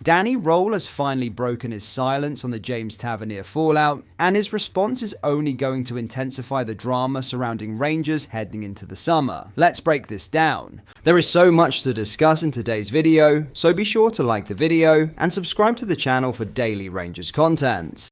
Danny Rohl has finally broken his silence on the James Tavernier fallout, and his response is only going to intensify the drama surrounding Rangers heading into the summer. Let's break this down. There is so much to discuss in today's video, so be sure to like the video and subscribe to the channel for daily Rangers content.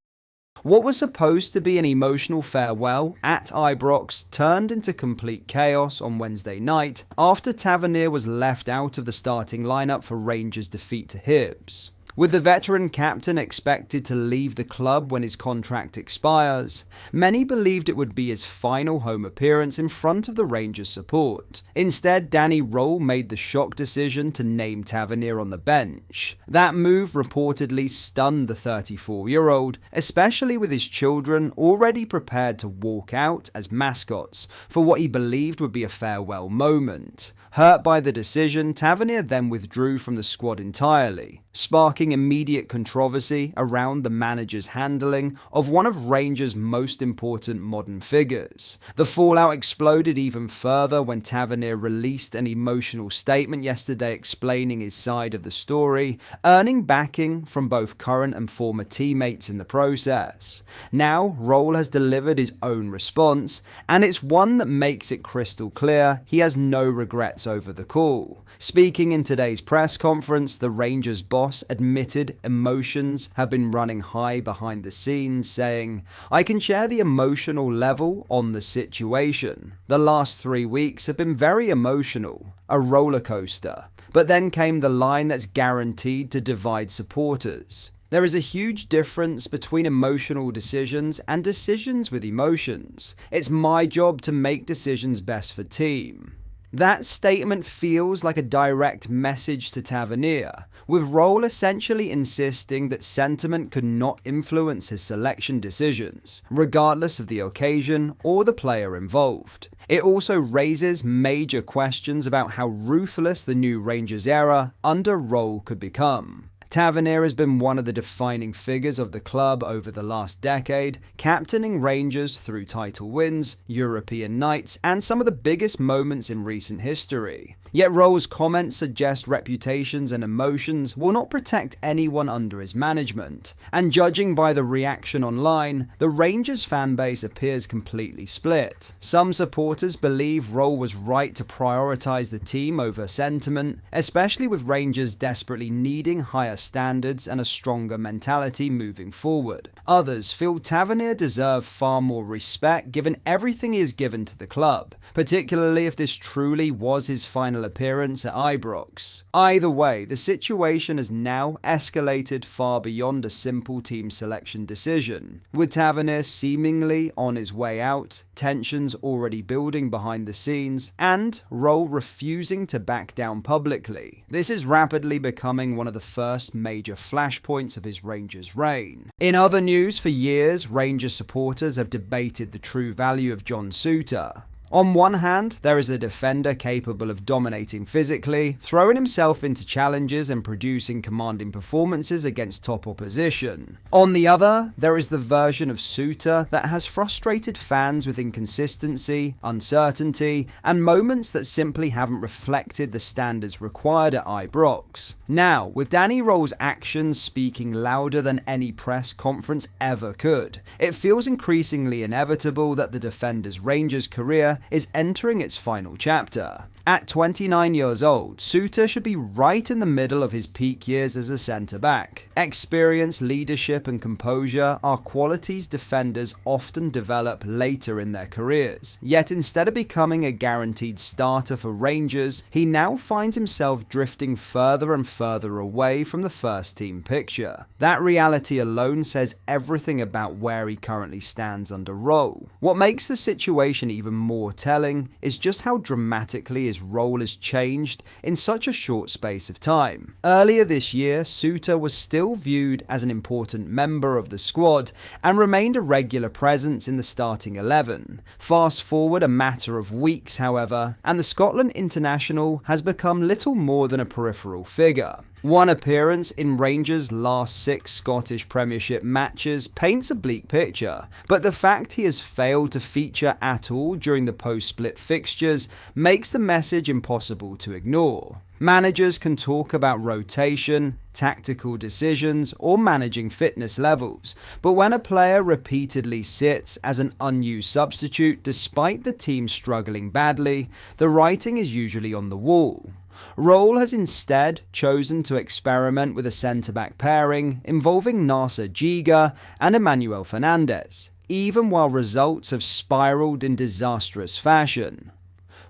What was supposed to be an emotional farewell at Ibrox turned into complete chaos on Wednesday night after Tavernier was left out of the starting lineup for Rangers' defeat to Hibs. With the veteran captain expected to leave the club when his contract expires, many believed it would be his final home appearance in front of the Rangers support. Instead, Danny Rohl made the shock decision to name Tavernier on the bench. That move reportedly stunned the 34-year-old, especially with his children already prepared to walk out as mascots for what he believed would be a farewell moment. Hurt by the decision, Tavernier then withdrew from the squad entirely, sparking immediate controversy around the manager's handling of one of Rangers' most important modern figures. The fallout exploded even further when Tavernier released an emotional statement yesterday explaining his side of the story, earning backing from both current and former teammates in the process. Now, Rohl has delivered his own response, and it's one that makes it crystal clear he has no regrets over the call. Speaking in today's press conference, the Rangers boss admitted emotions have been running high behind the scenes, saying, "I can share the emotional level on the situation. The last 3 weeks have been very emotional, a roller coaster." But then came the line that's guaranteed to divide supporters. There is a huge difference between emotional decisions and decisions with emotions. It's my job to make decisions best for team. That statement feels like a direct message to Tavernier, with Rohl essentially insisting that sentiment could not influence his selection decisions, regardless of the occasion or the player involved. It also raises major questions about how ruthless the new Rangers era under Rohl could become. Tavernier has been one of the defining figures of the club over the last decade, captaining Rangers through title wins, European nights, and some of the biggest moments in recent history. Yet Rohl's comments suggest reputations and emotions will not protect anyone under his management, and judging by the reaction online, the Rangers fanbase appears completely split. Some supporters believe Rohl was right to prioritise the team over sentiment, especially with Rangers desperately needing higher standards and a stronger mentality moving forward. Others feel Tavernier deserved far more respect given everything he has given to the club, particularly if this truly was his final appearance at Ibrox. Either way, the situation has now escalated far beyond a simple team selection decision, with Tavernier seemingly on his way out, tensions already building behind the scenes, and Rohl refusing to back down publicly. This is rapidly becoming one of the first major flashpoints of his Rangers reign. In other news, for years, Rangers supporters have debated the true value of Souttar. On one hand, there is a defender capable of dominating physically, throwing himself into challenges and producing commanding performances against top opposition. On the other, there is the version of Souttar that has frustrated fans with inconsistency, uncertainty, and moments that simply haven't reflected the standards required at Ibrox. Now, with Danny Rohl's actions speaking louder than any press conference ever could, it feels increasingly inevitable that the defender's Rangers career is entering its final chapter. At 29 years old, Souttar should be right in the middle of his peak years as a centre-back. Experience, leadership and composure are qualities defenders often develop later in their careers. Yet instead of becoming a guaranteed starter for Rangers, he now finds himself drifting further and further away from the first team picture. That reality alone says everything about where he currently stands under Rohl. What makes the situation even more telling is just how dramatically his role has changed in such a short space of time. Earlier this year, Souttar was still viewed as an important member of the squad and remained a regular presence in the starting 11. Fast forward a matter of weeks, however, and the Scotland international has become little more than a peripheral figure. One appearance in Rangers' last 6 Scottish Premiership matches paints a bleak picture, but the fact he has failed to feature at all during the post-split fixtures makes the message impossible to ignore. Managers can talk about rotation, tactical decisions, or managing fitness levels. But when a player repeatedly sits as an unused substitute despite the team struggling badly, the writing is usually on the wall. Rohl has instead chosen to experiment with a centre-back pairing involving Nasser Giga and Emmanuel Fernandez, even while results have spiralled in disastrous fashion.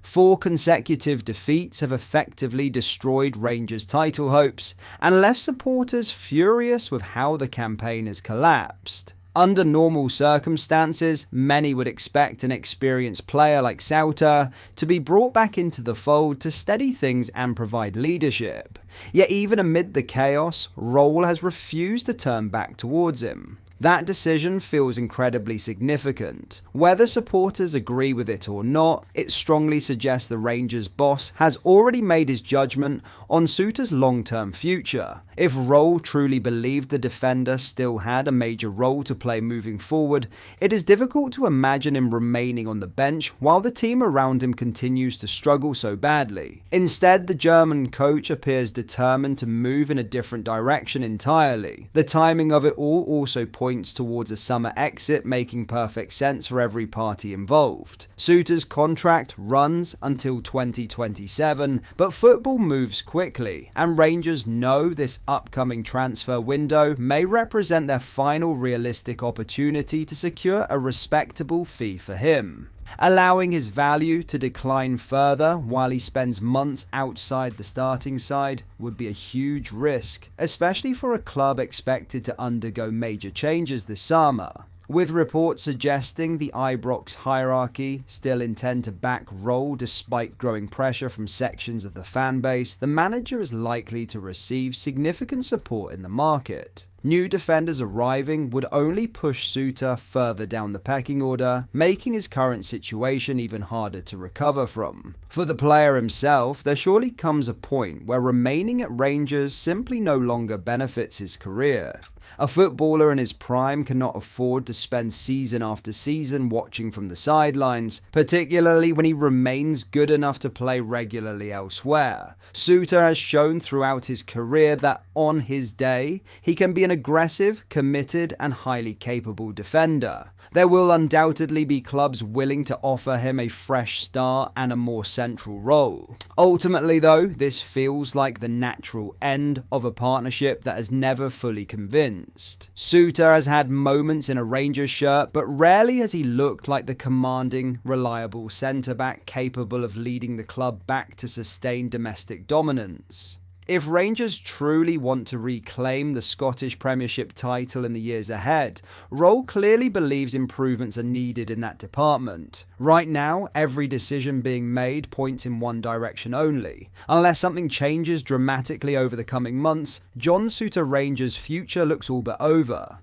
4 consecutive defeats have effectively destroyed Rangers' title hopes and left supporters furious with how the campaign has collapsed. Under normal circumstances, many would expect an experienced player like Souttar to be brought back into the fold to steady things and provide leadership. Yet even amid the chaos, Rohl has refused to turn back towards him. That decision feels incredibly significant. Whether supporters agree with it or not, it strongly suggests the Rangers boss has already made his judgment on Souttar's long-term future. If Rohl truly believed the defender still had a major role to play moving forward, it is difficult to imagine him remaining on the bench while the team around him continues to struggle so badly. Instead, the German coach appears determined to move in a different direction entirely. The timing of it all also points towards a summer exit, making perfect sense for every party involved. Souttar's contract runs until 2027, but football moves quickly, and Rangers know this upcoming transfer window may represent their final realistic opportunity to secure a respectable fee for him. Allowing his value to decline further while he spends months outside the starting side would be a huge risk, especially for a club expected to undergo major changes this summer. With reports suggesting the Ibrox hierarchy still intend to back Rohl despite growing pressure from sections of the fan base, the manager is likely to receive significant support in the market. New defenders arriving would only push Souttar further down the pecking order, making his current situation even harder to recover from. For the player himself, there surely comes a point where remaining at Rangers simply no longer benefits his career. A footballer in his prime cannot afford to spend season after season watching from the sidelines, particularly when he remains good enough to play regularly elsewhere. Souttar has shown throughout his career that on his day, he can be an aggressive, committed, and highly capable defender. There will undoubtedly be clubs willing to offer him a fresh start and a more central role. Ultimately, though, this feels like the natural end of a partnership that has never fully convinced. Souttar has had moments in a Rangers shirt, but rarely has he looked like the commanding, reliable centre-back capable of leading the club back to sustained domestic dominance. If Rangers truly want to reclaim the Scottish Premiership title in the years ahead, Rohl clearly believes improvements are needed in that department. Right now, every decision being made points in one direction only. Unless something changes dramatically over the coming months, John Souttar Rangers' future looks all but over.